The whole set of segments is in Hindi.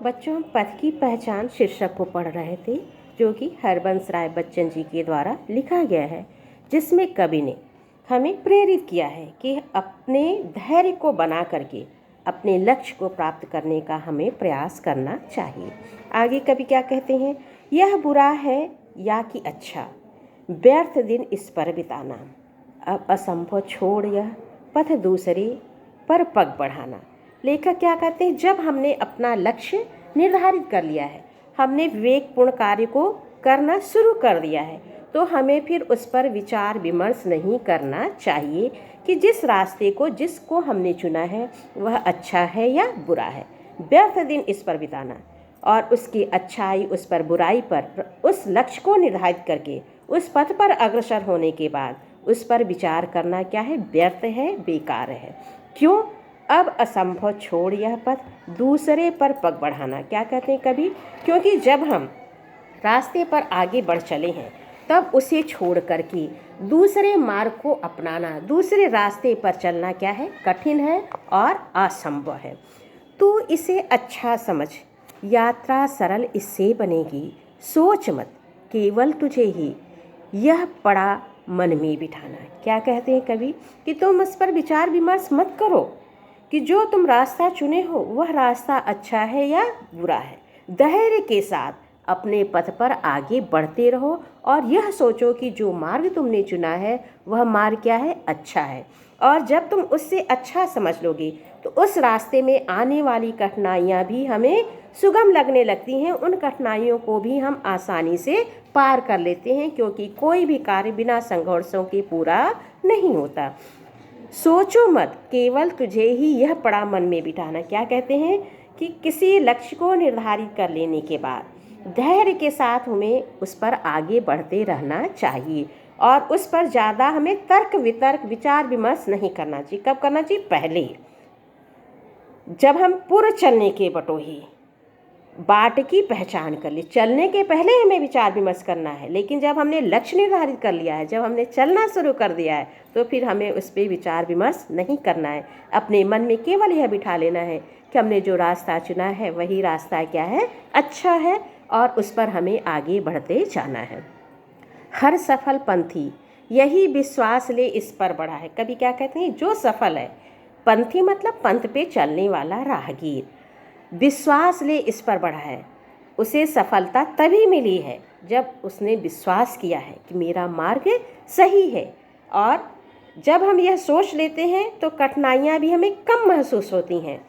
बच्चों, पथ की पहचान शीर्षक को पढ़ रहे थे, जो कि हरबंस राय बच्चन जी के द्वारा लिखा गया है, जिसमें कवि ने हमें प्रेरित किया है कि अपने धैर्य को बना करके अपने लक्ष्य को प्राप्त करने का हमें प्रयास करना चाहिए। आगे कवि क्या कहते हैं, यह बुरा है या कि अच्छा, व्यर्थ दिन इस पर बिताना, अब असंभव छोड़ यह पथ दूसरे पर पग बढ़ाना। लेखक क्या कहते हैं, जब हमने अपना लक्ष्य निर्धारित कर लिया है, हमने विवेकपूर्ण कार्य को करना शुरू कर दिया है, तो हमें फिर उस पर विचार विमर्श नहीं करना चाहिए कि जिस रास्ते को जिसको हमने चुना है वह अच्छा है या बुरा है। व्यर्थ दिन इस पर बिताना और उसकी अच्छाई उस पर बुराई पर उस लक्ष्य को निर्धारित करके उस पथ पर अग्रसर होने के बाद उस पर विचार करना क्या है, व्यर्थ है, बेकार है। क्यों? अब असंभव छोड़ यह पथ दूसरे पर पग बढ़ाना। क्या कहते हैं कवि, क्योंकि जब हम रास्ते पर आगे बढ़ चले हैं तब उसे छोड़ करके दूसरे मार्ग को अपनाना, दूसरे रास्ते पर चलना क्या है, कठिन है और असंभव है। तू इसे अच्छा समझ, यात्रा सरल इससे बनेगी, सोच मत केवल तुझे ही यह पड़ा मन में बिठाना। क्या कहते हैं कवि कि तुम उस पर विचार विमर्श मत करो कि जो तुम रास्ता चुने हो वह रास्ता अच्छा है या बुरा है। धैर्य के साथ अपने पथ पर आगे बढ़ते रहो और यह सोचो कि जो मार्ग तुमने चुना है वह मार्ग क्या है, अच्छा है। और जब तुम उससे अच्छा समझ लोगे तो उस रास्ते में आने वाली कठिनाइयाँ भी हमें सुगम लगने लगती हैं। उन कठिनाइयों को भी हम आसानी से पार कर लेते हैं, क्योंकि कोई भी कार्य बिना संघर्षों के पूरा नहीं होता। सोचो मत केवल तुझे ही यह पड़ा मन में बिठाना। क्या कहते हैं कि किसी लक्ष्य को निर्धारित कर लेने के बाद धैर्य के साथ हमें उस पर आगे बढ़ते रहना चाहिए और उस पर ज़्यादा हमें तर्क वितर्क विचार विमर्श नहीं करना चाहिए। कब करना चाहिए? पहले, जब हम पूर्व चलने के बटोही बाट की पहचान कर ली, चलने के पहले हमें विचार विमर्श करना है। लेकिन जब हमने लक्ष्य निर्धारित कर लिया है, जब हमने चलना शुरू कर दिया है, तो फिर हमें उस पर विचार विमर्श नहीं करना है। अपने मन में केवल यह बिठा लेना है कि हमने जो रास्ता चुना है वही रास्ता क्या है, अच्छा है, और उस पर हमें आगे बढ़ते जाना है। हर सफल पंथी यही विश्वास ले इस पर बढ़ा है। कभी क्या कहते हैं, जो सफल है, पंथी मतलब पंथ पे चलने वाला राहगीर, विश्वास ले इस पर बढ़ा है। उसे सफलता तभी मिली है जब उसने विश्वास किया है कि मेरा मार्ग सही है। और जब हम यह सोच लेते हैं तो कठिनाइयाँ भी हमें कम महसूस होती हैं।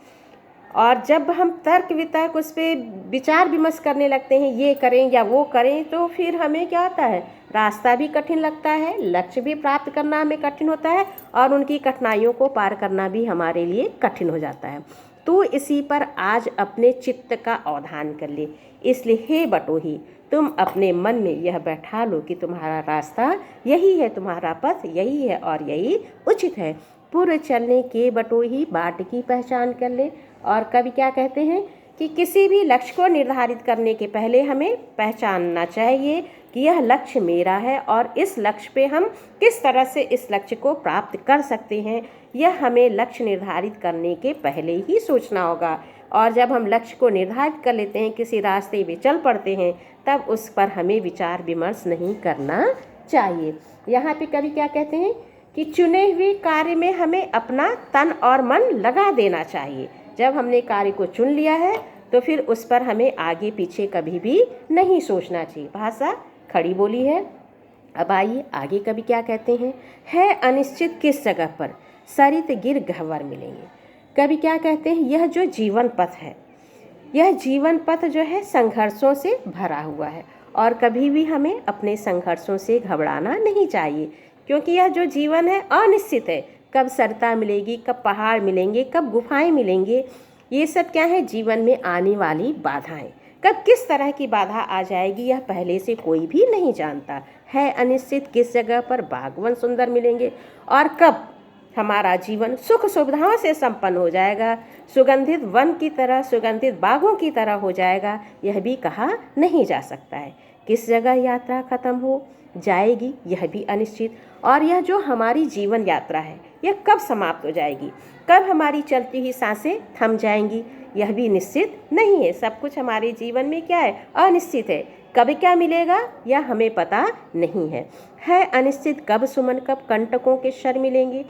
और जब हम तर्क वितर्क उस पर विचार विमर्श करने लगते हैं, ये करें या वो करें, तो फिर हमें क्या होता है, रास्ता भी कठिन लगता है, लक्ष्य भी प्राप्त करना हमें कठिन होता है और उनकी कठिनाइयों को पार करना भी हमारे लिए कठिन हो जाता है। तो इसी पर आज अपने चित्त का अवधान कर ले। इसलिए हे बटोही, तुम अपने मन में यह बैठा लो कि तुम्हारा रास्ता यही है, तुम्हारा पथ यही है और यही उचित है। पूर्व चलने के बटोही बाट की पहचान कर ले। और कवि क्या कहते हैं कि किसी भी लक्ष्य को निर्धारित करने के पहले हमें पहचानना चाहिए कि यह लक्ष्य मेरा है और इस लक्ष्य पे हम किस तरह से इस लक्ष्य को प्राप्त कर सकते हैं, यह हमें लक्ष्य निर्धारित करने के पहले ही सोचना होगा। और जब हम लक्ष्य को निर्धारित कर लेते हैं, किसी रास्ते में चल पड़ते हैं, तब उस पर हमें विचार विमर्श नहीं करना चाहिए। यहाँ पे कवि क्या कहते हैं कि चुने हुए कार्य में हमें अपना तन और मन लगा देना चाहिए। जब हमने कार्य को चुन लिया है तो फिर उस पर हमें आगे पीछे कभी भी नहीं सोचना चाहिए। भाषा खड़ी बोली है। अब आइए आगे कवि क्या कहते हैं, है अनिश्चित किस जगह पर सरित गिर गह्वर मिलेंगे। कवि क्या कहते हैं, यह जो जीवन पथ है, यह जीवन पथ जो है संघर्षों से भरा हुआ है और कभी भी हमें अपने संघर्षों से घबराना नहीं चाहिए, क्योंकि यह जो जीवन है अनिश्चित है। कब सरिता मिलेगी, कब पहाड़ मिलेंगे, कब गुफाएं मिलेंगे, ये सब क्या है, जीवन में आने वाली बाधाएं। कब किस तरह की बाधा आ जाएगी यह पहले से कोई भी नहीं जानता है। अनिश्चित किस जगह पर बागवन सुंदर मिलेंगे और कब हमारा जीवन सुख सुविधाओं से संपन्न हो जाएगा, सुगंधित वन की तरह, सुगंधित बागों की तरह हो जाएगा, यह भी कहा नहीं जा सकता है। किस जगह यात्रा खत्म हो जाएगी यह भी अनिश्चित। और यह जो हमारी जीवन यात्रा है यह कब समाप्त हो जाएगी, कब हमारी चलती हुई सांसें थम जाएंगी, यह भी निश्चित नहीं है। सब कुछ हमारे जीवन में क्या है, अनिश्चित है। कब क्या मिलेगा यह हमें पता नहीं है अनिश्चित। कब सुमन, कब कंटकों के शर मिलेंगे।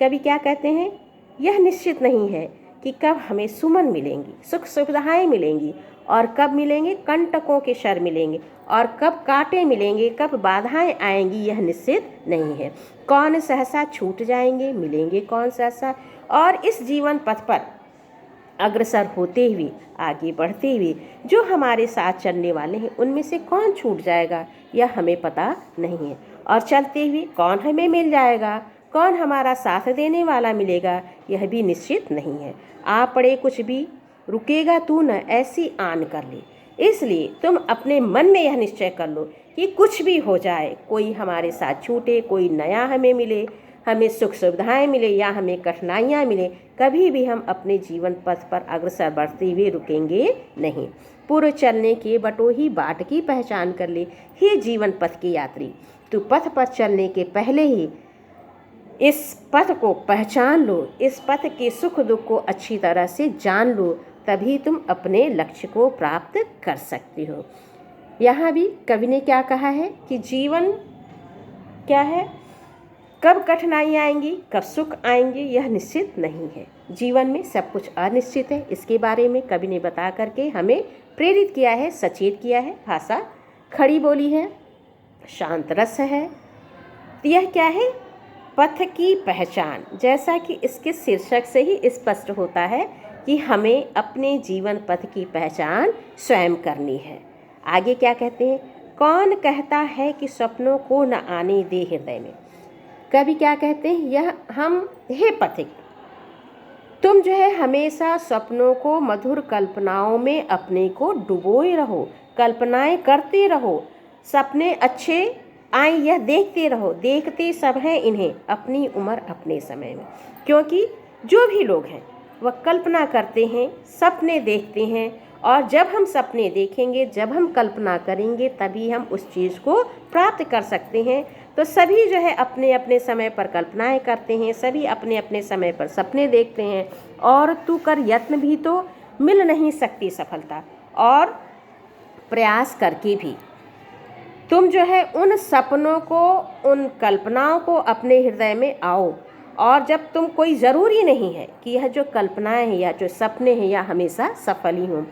कभी क्या कहते हैं, यह निश्चित नहीं है कि कब हमें सुमन मिलेंगी, सुख सुविधाएं मिलेंगी, और कब मिलेंगे कंटकों के शर मिलेंगे, और कब कांटे मिलेंगे, कब बाधाएं आएंगी, यह निश्चित नहीं है। कौन सहसा छूट जाएंगे, मिलेंगे कौन सहसा। और इस जीवन पथ पर अग्रसर होते हुए, आगे बढ़ते हुए जो हमारे साथ चलने वाले हैं, उनमें से कौन छूट जाएगा यह हमें पता नहीं है। और चलते हुए कौन हमें मिल जाएगा, कौन हमारा साथ देने वाला मिलेगा, यह भी निश्चित नहीं है। आ पड़े कुछ भी, रुकेगा तू न, ऐसी आन कर ले। इसलिए तुम अपने मन में यह निश्चय कर लो कि कुछ भी हो जाए, कोई हमारे साथ छूटे, कोई नया हमें मिले, हमें सुख सुविधाएं मिले या हमें कठिनाइयां मिले, कभी भी हम अपने जीवन पथ पर अग्रसर बढ़ते हुए रुकेंगे नहीं। पूर्व चलने के बटोही बाट की पहचान कर ले। हे जीवन पथ की यात्री, तू पथ पर चलने के पहले ही इस पथ को पहचान लो, इस पथ के सुख दुख को अच्छी तरह से जान लो, तभी तुम अपने लक्ष्य को प्राप्त कर सकते हो। यहाँ भी कवि ने क्या कहा है कि जीवन क्या है, कब कठिनाइयाँ आएंगी, कब सुख आएंगे, यह निश्चित नहीं है। जीवन में सब कुछ अनिश्चित है। इसके बारे में कवि ने बता करके हमें प्रेरित किया है, सचेत किया है। भाषा खड़ी बोली है, शांत रस है। यह क्या है, पथ की पहचान। जैसा कि इसके शीर्षक से ही स्पष्ट होता है कि हमें अपने जीवन पथ की पहचान स्वयं करनी है। आगे क्या कहते हैं, कौन कहता है कि सपनों को न आने दे हृदय में। कभी क्या कहते हैं, यह हम हे पथिक, तुम जो है हमेशा सपनों को, मधुर कल्पनाओं में अपने को डुबोए रहो, कल्पनाएं करते रहो, सपने अच्छे आए यह देखते रहो, देखते सब हैं इन्हें अपनी उम्र अपने समय में। क्योंकि जो भी लोग हैं वह कल्पना करते हैं, सपने देखते हैं, और जब हम सपने देखेंगे, जब हम कल्पना करेंगे, तभी हम उस चीज़ को प्राप्त कर सकते हैं। तो सभी जो है अपने अपने समय पर कल्पनाएं करते हैं, सभी अपने अपने समय पर सपने देखते हैं, और तू कर यत्न भी तो मिल नहीं सकती सफलता, और प्रयास करके भी तुम जो है उन सपनों को, उन कल्पनाओं को अपने हृदय में आओ। और जब तुम, कोई ज़रूरी नहीं है कि यह जो कल्पनाएं हैं या जो सपने हैं यह हमेशा सफल ही हों।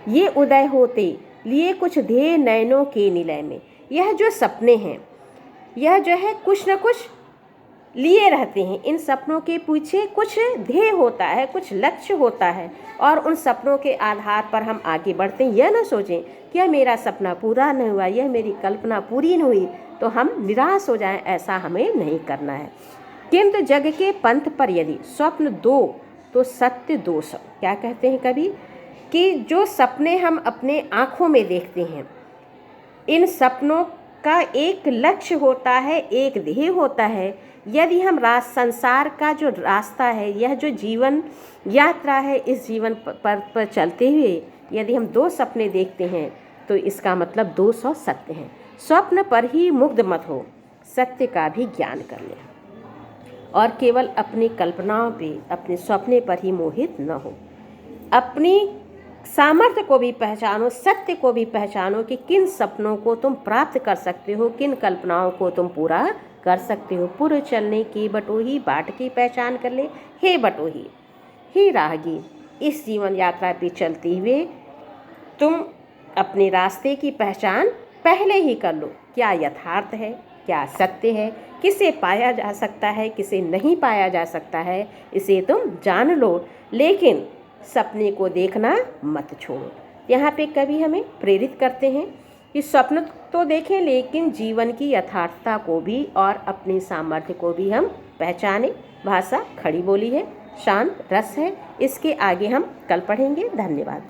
ये उदय होते लिए कुछ ध्येय नयनों के निलय में। यह जो सपने हैं यह जो है कुछ न कुछ लिए रहते हैं। इन सपनों के पीछे कुछ ध्येय होता है, कुछ लक्ष्य होता है, और उन सपनों के आधार पर हम आगे बढ़ते हैं। यह न सोचें कि यह मेरा सपना पूरा नहीं हुआ, यह मेरी कल्पना पूरी नहीं हुई तो हम निराश हो जाएं, ऐसा हमें नहीं करना है। किंतु जग के पंथ पर यदि स्वप्न दो तो सत्य दो सौ। क्या कहते हैं कभी, कि जो सपने हम अपने आँखों में देखते हैं, इन सपनों का एक लक्ष्य होता है, एक ध्येय होता है। यदि हम संसार का जो रास्ता है, यह जो जीवन यात्रा है, इस जीवन पर चलते हुए यदि हम दो सपने देखते हैं तो इसका मतलब 200 सत्य हैं। स्वप्न पर ही मुग्ध मत हो, सत्य का भी ज्ञान कर ले, और केवल अपनी कल्पनाओं पे, अपने सपने पर ही मोहित न हो। अपनी सामर्थ्य को भी पहचानो, सत्य को भी पहचानो कि किन सपनों को तुम प्राप्त कर सकते हो, किन कल्पनाओं को तुम पूरा कर सकते हो। पूर्व चलने की बटोही बाट की पहचान कर ले। हे बटोही, हे राहगीर, इस जीवन यात्रा पे चलते हुए तुम अपने रास्ते की पहचान पहले ही कर लो। क्या यथार्थ है, क्या सत्य है, किसे पाया जा सकता है, किसे नहीं पाया जा सकता है, इसे तुम जान लो। लेकिन सपने को देखना मत छोड़ो। यहाँ पे कवि हमें प्रेरित करते हैं कि स्वप्न तो देखें, लेकिन जीवन की यथार्थता को भी और अपने सामर्थ्य को भी हम पहचानें। भाषा खड़ी बोली है, शांत रस है। इसके आगे हम कल पढ़ेंगे। धन्यवाद।